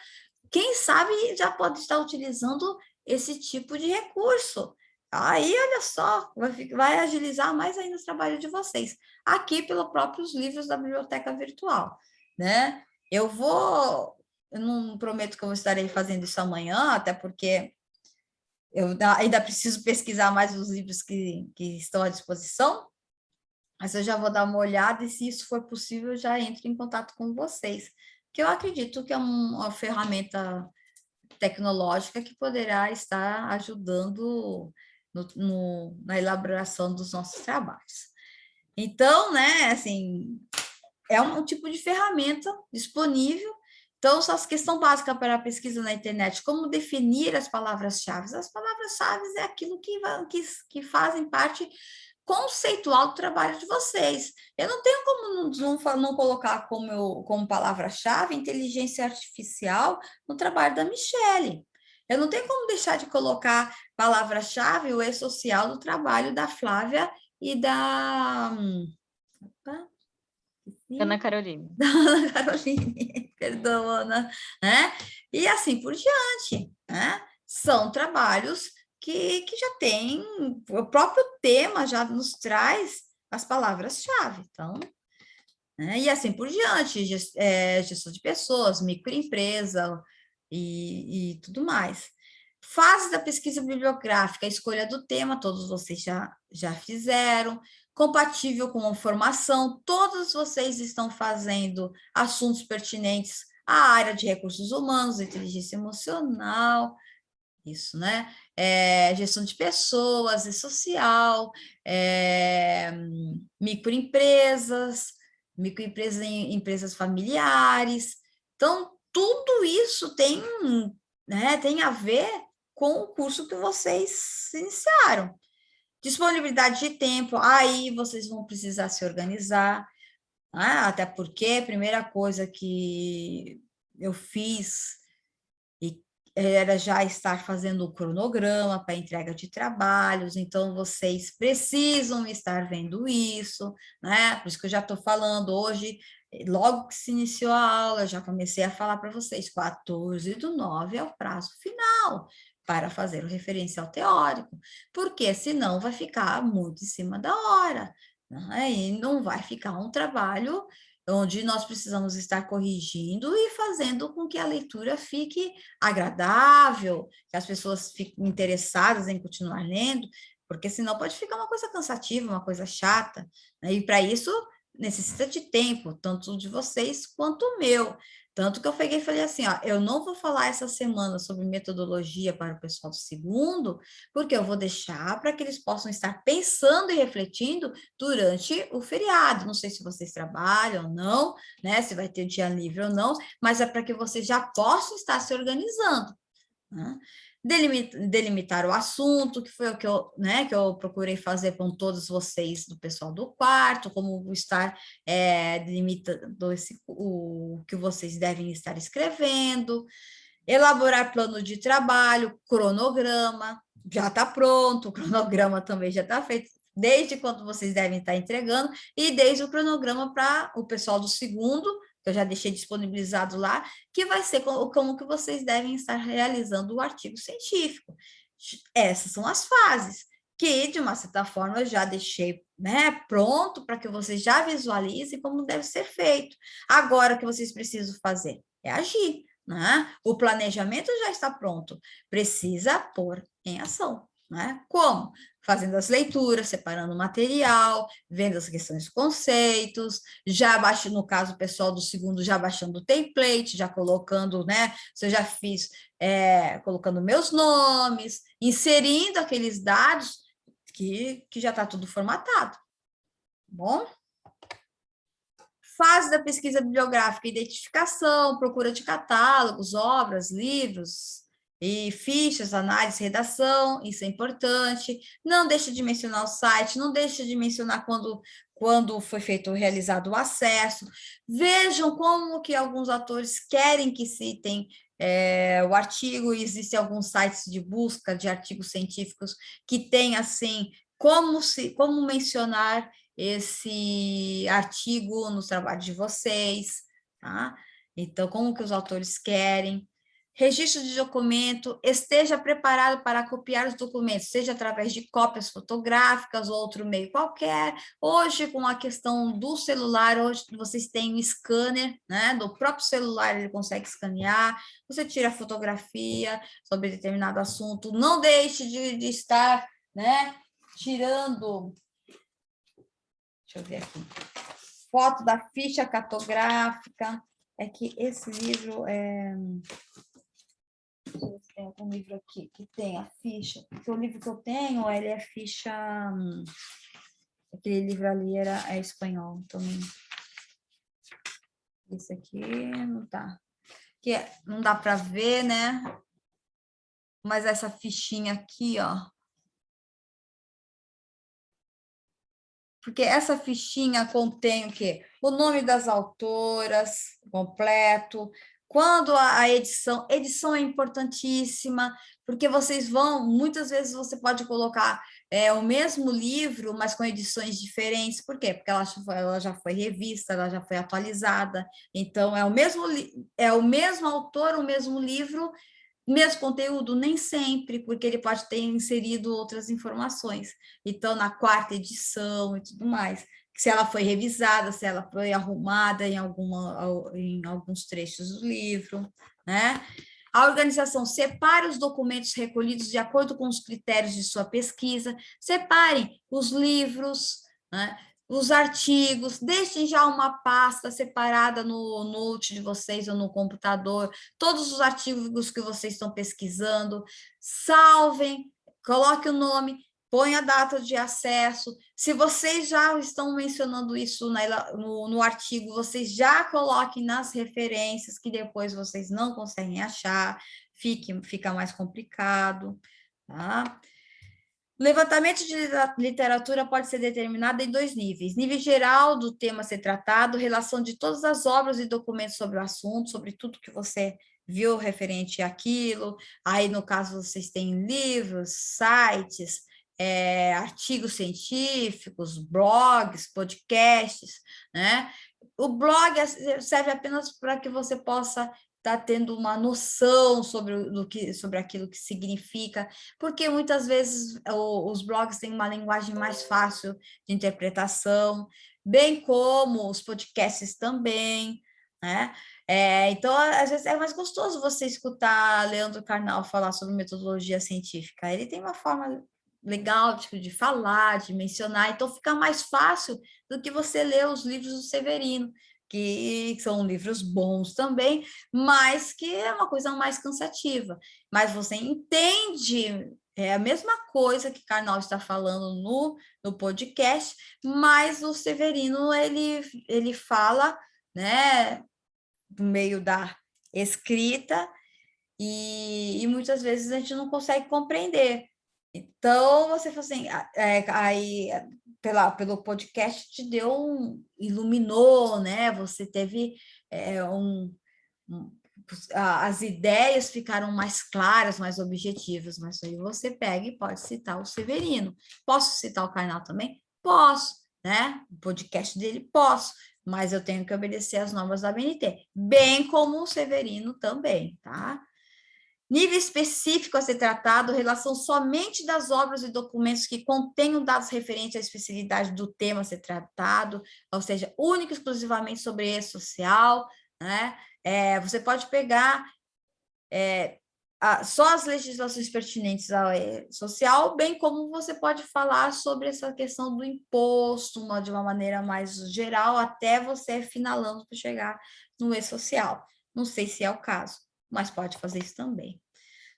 Quem sabe já pode estar utilizando esse tipo de recurso. Aí, olha só, vai agilizar mais ainda o trabalho de vocês. Aqui, pelos próprios livros da biblioteca virtual, né? Eu não prometo que eu estarei fazendo isso amanhã, até porque eu ainda preciso pesquisar mais os livros que estão à disposição, mas eu já vou dar uma olhada e, se isso for possível, eu já entro em contato com vocês, que eu acredito que é uma ferramenta tecnológica que poderá estar ajudando na elaboração dos nossos trabalhos. Então, né, assim, é um tipo de ferramenta disponível. Então, só a questão básica para a pesquisa na internet, como definir as palavras-chave? As palavras-chave é aquilo que fazem parte conceitual do trabalho de vocês. Eu não tenho como não colocar como palavra-chave inteligência artificial no trabalho da Michele. Eu não tenho como deixar de colocar palavra-chave o E-social no trabalho da Flávia e da... Ana Carolina. Da Ana Caroline, perdão, Ana, né? E assim por diante, né? São trabalhos que já tem, o próprio tema já nos traz as palavras-chave. Então, né? E assim por diante, gestão de pessoas, microempresa e tudo mais. Fase da pesquisa bibliográfica, a escolha do tema, todos vocês já fizeram. Compatível com a formação, todos vocês estão fazendo assuntos pertinentes à área de recursos humanos, inteligência emocional, isso, né? Gestão de pessoas e social, microempresas, empresas familiares. Então, tudo isso né, tem a ver com o curso que vocês iniciaram. Disponibilidade de tempo, aí vocês vão precisar se organizar, até porque a primeira coisa que eu fiz era já estar fazendo o cronograma para entrega de trabalhos, então vocês precisam estar vendo isso, né? Por isso que eu já estou falando hoje, logo que se iniciou a aula, eu já comecei a falar para vocês, 14/9 é o prazo final para fazer o referencial teórico, porque senão vai ficar muito em cima da hora, né? E não vai ficar um trabalho onde nós precisamos estar corrigindo e fazendo com que a leitura fique agradável, que as pessoas fiquem interessadas em continuar lendo, porque senão pode ficar uma coisa cansativa, uma coisa chata, né? E para isso necessita de tempo, tanto de vocês quanto o meu. Tanto que eu peguei e falei assim, ó, eu não vou falar essa semana sobre metodologia para o pessoal do segundo, porque eu vou deixar para que eles possam estar pensando e refletindo durante o feriado. Não sei se vocês trabalham ou não, né? Se vai ter dia livre ou não, mas é para que vocês já possam estar se organizando, né? Delimitar o assunto, que foi o que né, que eu procurei fazer com todos vocês do pessoal do quarto, como estar delimitando o que vocês devem estar escrevendo, elaborar plano de trabalho, cronograma, já está pronto, o cronograma também já está feito, desde quando vocês devem estar entregando, e desde o cronograma para o pessoal do segundo, que eu já deixei disponibilizado lá, que vai ser como que vocês devem estar realizando o artigo científico. Essas são as fases, que, de uma certa forma, eu já deixei, né, pronto para que vocês já visualizem como deve ser feito. Agora, o que vocês precisam fazer é agir, né? O planejamento já está pronto, precisa pôr em ação, né? Como? Fazendo as leituras, separando o material, vendo as questões, conceitos, já baixando, no caso, o pessoal do segundo, já baixando o template, já colocando, né? Se eu já fiz, colocando meus nomes, inserindo aqueles dados que já está tudo formatado. Bom? Fase da pesquisa bibliográfica, identificação, procura de catálogos, obras, livros e fichas, análise, redação, isso é importante. Não deixe de mencionar o site, não deixe de mencionar quando foi realizado o acesso. Vejam como que alguns autores querem que citem o artigo, e existem alguns sites de busca de artigos científicos que têm, assim, como mencionar esse artigo nos trabalhos de vocês, tá? Então, como que os autores querem? Registro de documento, esteja preparado para copiar os documentos, seja através de cópias fotográficas ou outro meio qualquer. Hoje, com a questão do celular, hoje vocês têm um scanner, né? Do próprio celular, ele consegue escanear, você tira a fotografia sobre determinado assunto, não deixe de estar, né, tirando... Deixa eu ver aqui. Foto da ficha cartográfica. É que esse livro deixa eu ver se tem algum livro aqui que tem a ficha. Porque o livro que eu tenho, ele é ficha... Aquele livro ali é espanhol, então... Esse aqui não tá. Que não dá para ver, né? Mas essa fichinha aqui, ó. Porque essa fichinha contém o quê? O nome das autoras completo, quando a edição é importantíssima, porque vocês muitas vezes você pode colocar o mesmo livro, mas com edições diferentes, por quê? Porque ela já foi revista, ela já foi atualizada, então é o mesmo autor, o mesmo livro, Mesmo conteúdo, nem sempre, porque ele pode ter inserido outras informações. Então, na quarta edição e tudo mais, se ela foi revisada, se ela foi arrumada em alguns trechos do livro, né? A organização separe os documentos recolhidos de acordo com os critérios de sua pesquisa, separem os livros, né? Os artigos, deixem já uma pasta separada no note de vocês ou no computador, todos os artigos que vocês estão pesquisando, salvem, coloque o nome, põe a data de acesso. Se vocês já estão mencionando isso no artigo, vocês já coloquem nas referências, que depois vocês não conseguem achar, fica mais complicado, tá? O levantamento de literatura pode ser determinado em 2 níveis. Nível geral do tema a ser tratado, relação de todas as obras e documentos sobre o assunto, sobre tudo que você viu referente àquilo. Aí, no caso, vocês têm livros, sites, artigos científicos, blogs, podcasts, né? O blog serve apenas para que você possa estar tendo uma noção sobre aquilo que significa, porque muitas vezes os blogs têm uma linguagem mais fácil de interpretação, bem como os podcasts também, né? Então, às vezes, é mais gostoso você escutar Leandro Carnal falar sobre metodologia científica. Ele tem uma forma legal de falar, de mencionar, então fica mais fácil do que você ler os livros do Severino, que são livros bons também, mas que é uma coisa mais cansativa. Mas você entende, é a mesma coisa que Karnal está falando no podcast, mas o Severino, ele fala, né, no meio da escrita, e muitas vezes a gente não consegue compreender. Então, você fala assim, aí pelo podcast te iluminou, né? Você teve as ideias ficaram mais claras, mais objetivas, mas aí você pega e pode citar o Severino. Posso citar o Karnal também? Posso, né? O podcast dele posso, mas eu tenho que obedecer às normas da ABNT, bem como o Severino também, tá? Nível específico a ser tratado, relação somente das obras e documentos que contenham dados referentes à especialidade do tema a ser tratado, ou seja, único e exclusivamente sobre e-social, né? Você pode pegar só as legislações pertinentes ao e-social, bem como você pode falar sobre essa questão do imposto, de uma maneira mais geral, até você finalando para chegar no e-social. Não sei se é o caso, mas pode fazer isso também.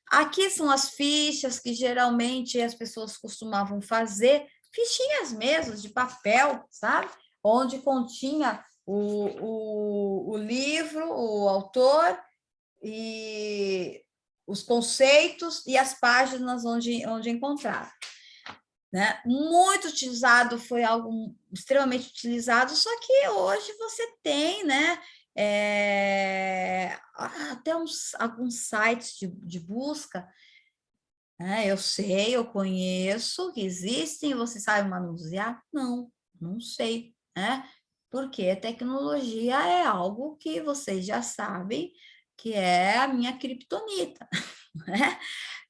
Aqui são as fichas que geralmente as pessoas costumavam fazer, fichinhas mesmo, de papel, sabe? Onde continha o livro, o autor, e os conceitos e as páginas onde encontrar. Né? Muito utilizado, foi algo extremamente utilizado, só que hoje você tem, né? Até alguns sites de busca, né? Eu sei, eu conheço que existem, você sabe manusear? Não sei, né? Porque a tecnologia é algo que vocês já sabem que é a minha criptonita, né?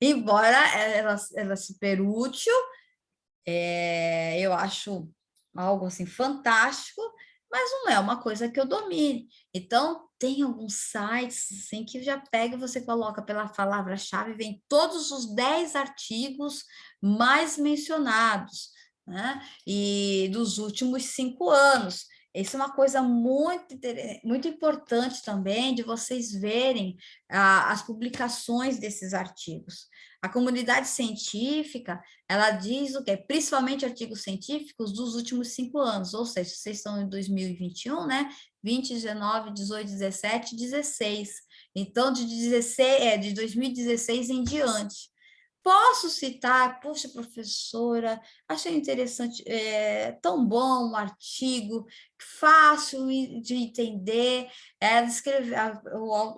Embora ela é super útil, eu acho algo assim fantástico, mas não é uma coisa que eu domine. Então, tem alguns sites assim, que já pega e você coloca pela palavra-chave, vem todos os 10 artigos mais mencionados, né? E dos últimos 5 anos. Isso é uma coisa muito importante também de vocês verem as publicações desses artigos. A comunidade científica, ela diz o quê? Principalmente artigos científicos dos últimos 5 anos, ou seja, vocês estão em 2021, né? 20, 19, 18, 17, 16. Então, de 2016 em diante. Posso citar, poxa, professora, achei interessante, tão bom um artigo, fácil de entender,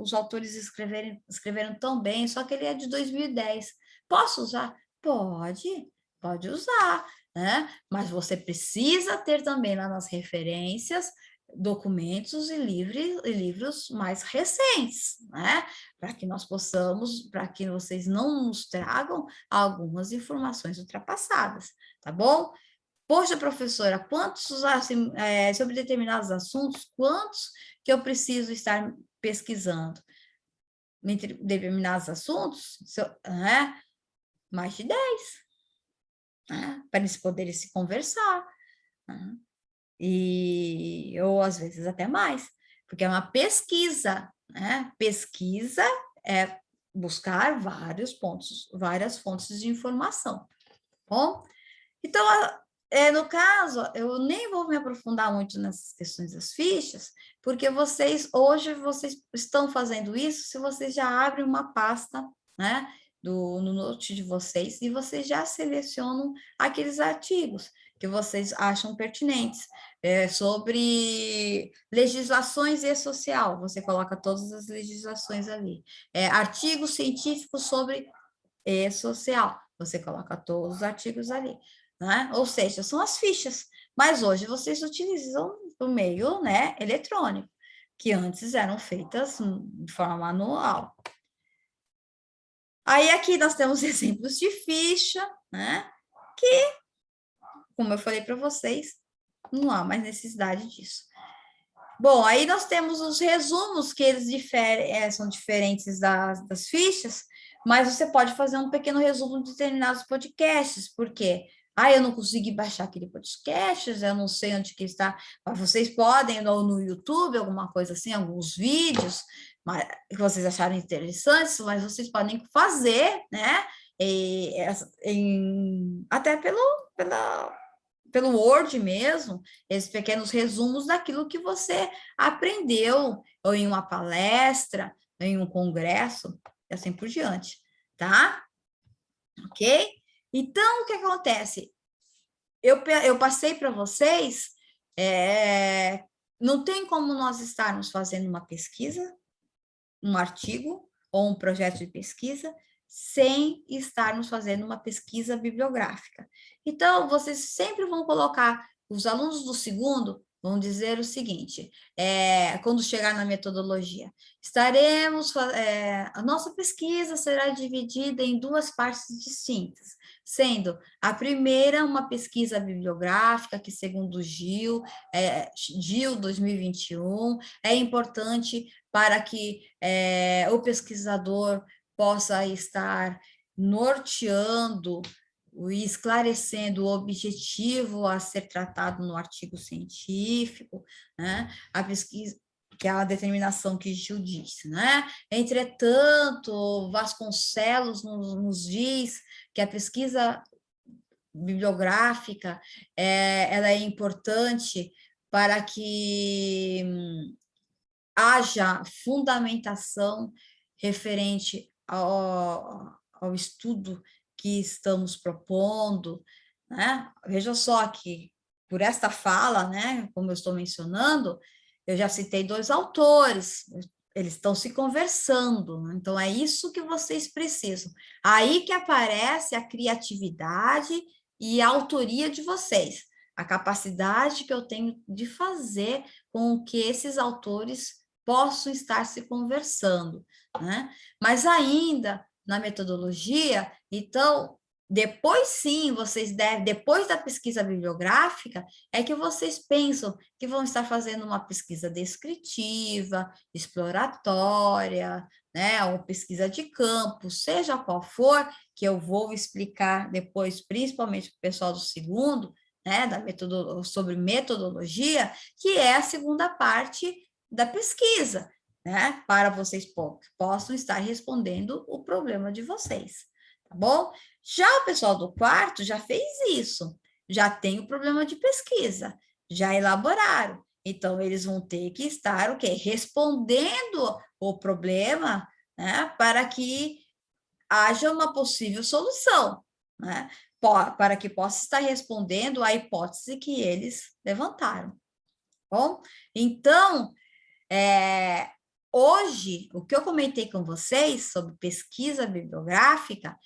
os autores escreveram tão bem, só que ele é de 2010. Posso usar? Pode usar, né? Mas você precisa ter também lá nas referências documentos e livros mais recentes, né? Para que nós possamos, para que vocês não nos tragam algumas informações ultrapassadas, tá bom? Poxa, professora, quantos, assim, sobre determinados assuntos, quantos que eu preciso estar pesquisando? Entre determinados assuntos, né? Mais de 10, né? Para eles poderem se conversar, né? Ou às vezes até mais, porque é uma pesquisa, né? Pesquisa é buscar várias fontes de informação, bom? Então, no caso, eu nem vou me aprofundar muito nessas questões das fichas, porque hoje, vocês estão fazendo isso se vocês já abrem uma pasta, né, no Note de vocês, e vocês já selecionam aqueles artigos que vocês acham pertinentes, sobre legislações e social, você coloca todas as legislações ali, artigos científicos sobre social, você coloca todos os artigos ali, né? Ou seja, são as fichas, mas hoje vocês utilizam o meio, né, eletrônico, que antes eram feitas de forma manual. Aí aqui nós temos exemplos de ficha, né, que, como eu falei para vocês, não há mais necessidade disso. Bom, aí nós temos os resumos, que eles são diferentes das fichas, mas você pode fazer um pequeno resumo de determinados podcasts, porque eu não consegui baixar aquele podcast, eu não sei onde que está, mas vocês podem, ou no YouTube, alguma coisa assim, alguns vídeos que vocês acharem interessantes, mas vocês podem fazer, né, até pelo Word mesmo, esses pequenos resumos daquilo que você aprendeu, ou em uma palestra, ou em um congresso, e assim por diante, tá? Ok? Então, o que acontece? Eu passei para vocês, não tem como nós estarmos fazendo uma pesquisa, um artigo, ou um projeto de pesquisa, sem estarmos fazendo uma pesquisa bibliográfica. Então, vocês sempre vão colocar, os alunos do segundo vão dizer o seguinte, quando chegar na metodologia, a nossa pesquisa será dividida em 2 partes distintas, sendo a primeira uma pesquisa bibliográfica, que segundo Gil 2021, é importante para que o pesquisador possa estar norteando e esclarecendo o objetivo a ser tratado no artigo científico, né? A pesquisa, que é a determinação que Gil disse, né? Entretanto, Vasconcelos nos diz que a pesquisa bibliográfica ela é importante para que haja fundamentação referente ao estudo que estamos propondo, né? Veja só que, por esta fala, né, como eu estou mencionando, eu já citei 2 autores, eles estão se conversando, né? Então é isso que vocês precisam. Aí que aparece a criatividade e a autoria de vocês, a capacidade que eu tenho de fazer com que esses autores possam estar se conversando, né? Mas ainda na metodologia, então, depois sim, depois da pesquisa bibliográfica, é que vocês pensam que vão estar fazendo uma pesquisa descritiva, exploratória, né, ou pesquisa de campo, seja qual for, que eu vou explicar depois, principalmente para o pessoal do segundo, né, sobre metodologia, que é a segunda parte da pesquisa, né, para vocês possam estar respondendo o problema de vocês, tá bom? Já o pessoal do quarto já fez isso, já tem o problema de pesquisa, já elaboraram, então eles vão ter que estar, respondendo o problema, né, para que haja uma possível solução, né, para que possa estar respondendo a hipótese que eles levantaram, bom? Então, hoje, o que eu comentei com vocês sobre pesquisa bibliográfica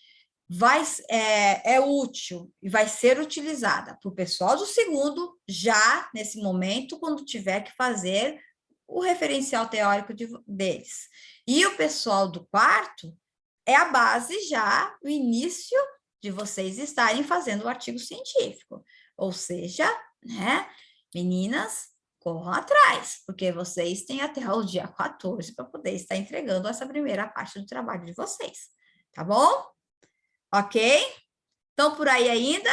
é útil e vai ser utilizada para o pessoal do segundo, já nesse momento, quando tiver que fazer o referencial teórico deles. E o pessoal do quarto é a base já, o início de vocês estarem fazendo o artigo científico. Ou seja, né, meninas, corram atrás, porque vocês têm até o dia 14 para poder estar entregando essa primeira parte do trabalho de vocês. Tá bom? Ok? Estão por aí ainda?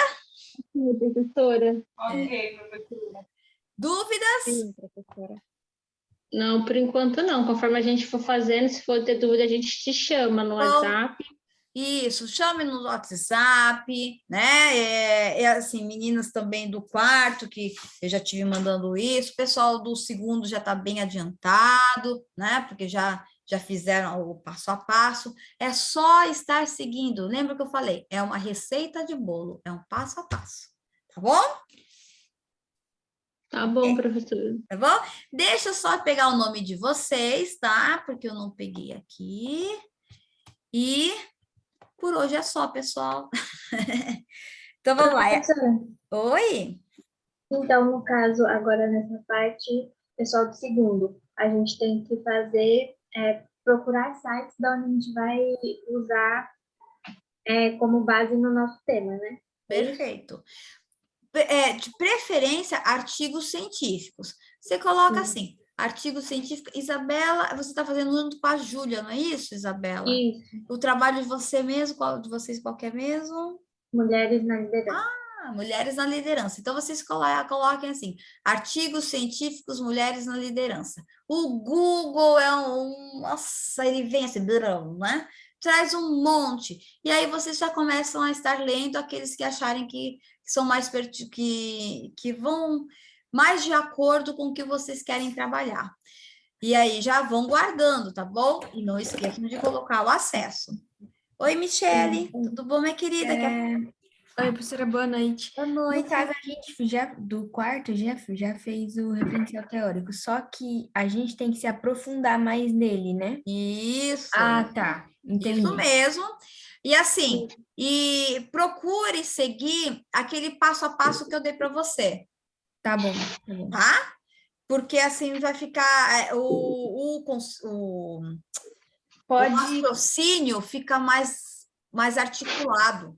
Sim, professora. Ok, professora. Dúvidas? Sim, professora. Não, por enquanto não. Conforme a gente for fazendo, se for ter dúvida, a gente te chama no WhatsApp. Isso, chame no WhatsApp, né? Assim, meninas também do quarto, que eu já tive mandando isso, o pessoal do segundo já está bem adiantado, né? Porque já fizeram o passo a passo. É só estar seguindo. Lembra que eu falei? É uma receita de bolo, é um passo a passo. Tá bom? Tá bom, professora. Tá bom? Deixa eu só pegar o nome de vocês, tá? Porque eu não peguei aqui. E por hoje é só, pessoal. Então, vamos lá. Professora, Oi? então, no caso, agora nessa parte, pessoal do segundo, a gente tem que fazer, procurar sites da onde a gente vai usar como base no nosso tema, né? Perfeito. De preferência, artigos científicos. Você coloca assim, artigo científico, Isabela, você está fazendo junto com a Júlia, não é isso, Isabela? Isso, O trabalho de você mesmo, qual de vocês qualquer mesmo? mulheres na liderança. Mulheres na liderança. Então, vocês coloquem assim, artigos científicos, mulheres na liderança. O Google nossa, ele vem assim, né? Traz um monte. E aí, vocês já começam a estar lendo aqueles que acharem que são mais, que vão mais de acordo com o que vocês querem trabalhar. E aí, já vão guardando, tá bom? E não esqueçam de colocar o acesso. Oi, Michele, tudo bom, minha querida? Oi, professora, boa noite. Boa No noite. caso, a gente do quarto já fez o referencial teórico, só que a gente tem que se aprofundar mais nele, né? Isso. Ah, tá. Entendi. Isso mesmo. E assim, e procure seguir aquele passo a passo que eu dei para você, Tá bom, tá bom. tá? Porque assim vai ficar o Pode, raciocínio fica mais articulado.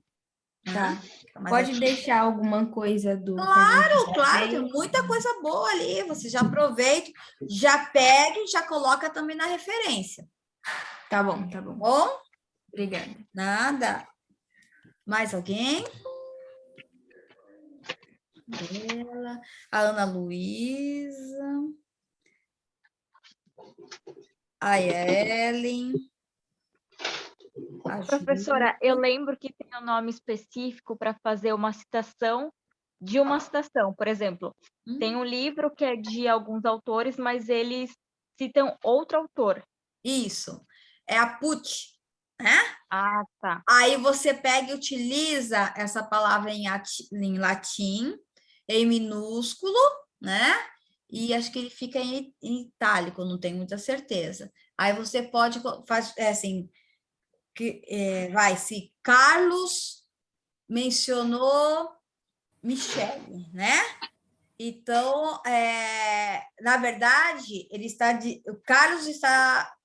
tá. Fica mais Pode deixar alguma coisa do que a gente já Claro, tem fez? muita coisa boa ali. Você já aproveita, já pega e já coloca também na referência. Tá bom, tá bom. Bom? Obrigada. Nada. Mais alguém? A Ana Luísa. A Ellen. A Professora, eu lembro que tem um nome específico para fazer uma citação de uma citação. Por exemplo, tem um livro que é de alguns autores, mas eles citam outro autor. Isso. É a put, né? Ah, tá. Aí você pega e utiliza essa palavra em latim, em minúsculo, né? E acho que ele fica em itálico, não tenho muita certeza. Aí você pode fazer assim, se Carlos mencionou Michele, né? Então, na verdade, o Carlos está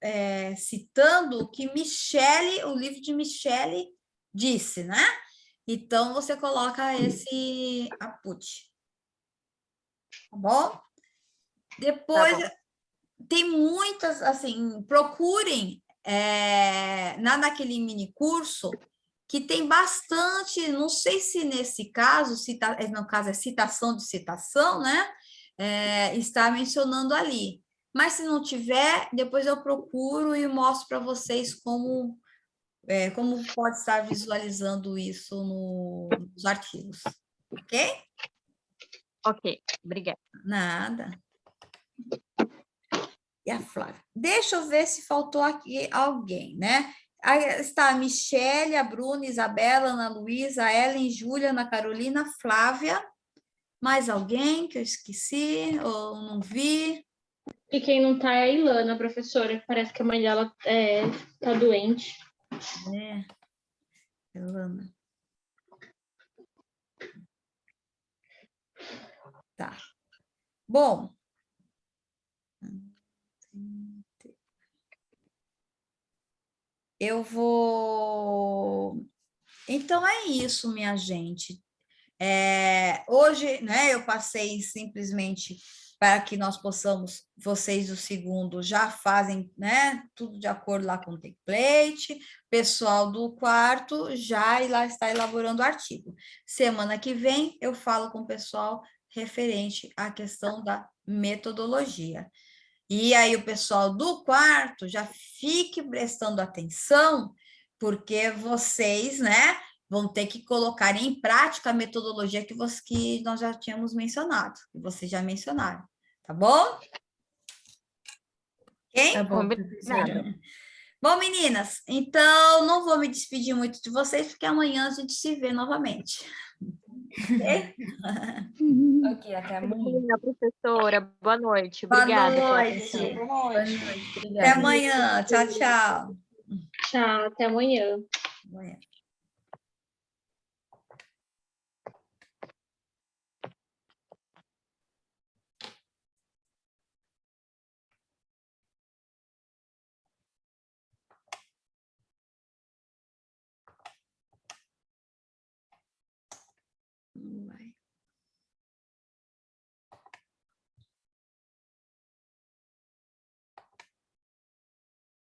citando o que Michele, o livro de Michele disse, né? Então, você coloca esse aput. Tá bom? Depois, Tá bom. tem muitas, assim, procurem naquele mini curso que tem bastante, não sei se nesse caso, no caso é citação de citação, né? Está mencionando ali. Mas se não tiver, depois eu procuro e mostro para vocês como pode estar visualizando isso nos artigos. Ok? Ok, obrigada. Nada. E a Flávia? Deixa eu ver se faltou aqui alguém, né? Aí está a Michele, a Bruna, Isabela, Ana Luísa, a Ellen, Júlia, Ana Carolina, Flávia. Mais alguém que eu esqueci ou não vi? E quem não tá é a Ilana, professora. Parece que a mãe dela tá doente. Elana. Tá. Bom. Eu vou... Então, é isso, minha gente. Hoje, né, eu passei simplesmente para que nós possamos, vocês do segundo já fazem, né, tudo de acordo lá com o template, pessoal do quarto já lá está elaborando o artigo. Semana que vem eu falo com o pessoal referente à questão da metodologia. E aí o pessoal do quarto já fique prestando atenção, porque vocês, né, vão ter que colocar em prática a metodologia que nós já tínhamos mencionado, que vocês já mencionaram, tá bom? Ok? Tá bom, Combinado. professora. Bom, meninas, então não vou me despedir muito de vocês, porque amanhã a gente se vê novamente. Ok? Ok, até amanhã. Obrigada, professora. Boa noite. Boa Obrigada pela noite. atenção. Boa noite, Até obrigada. amanhã. Tchau, tchau. Tchau, até amanhã. Amanhã. Vai.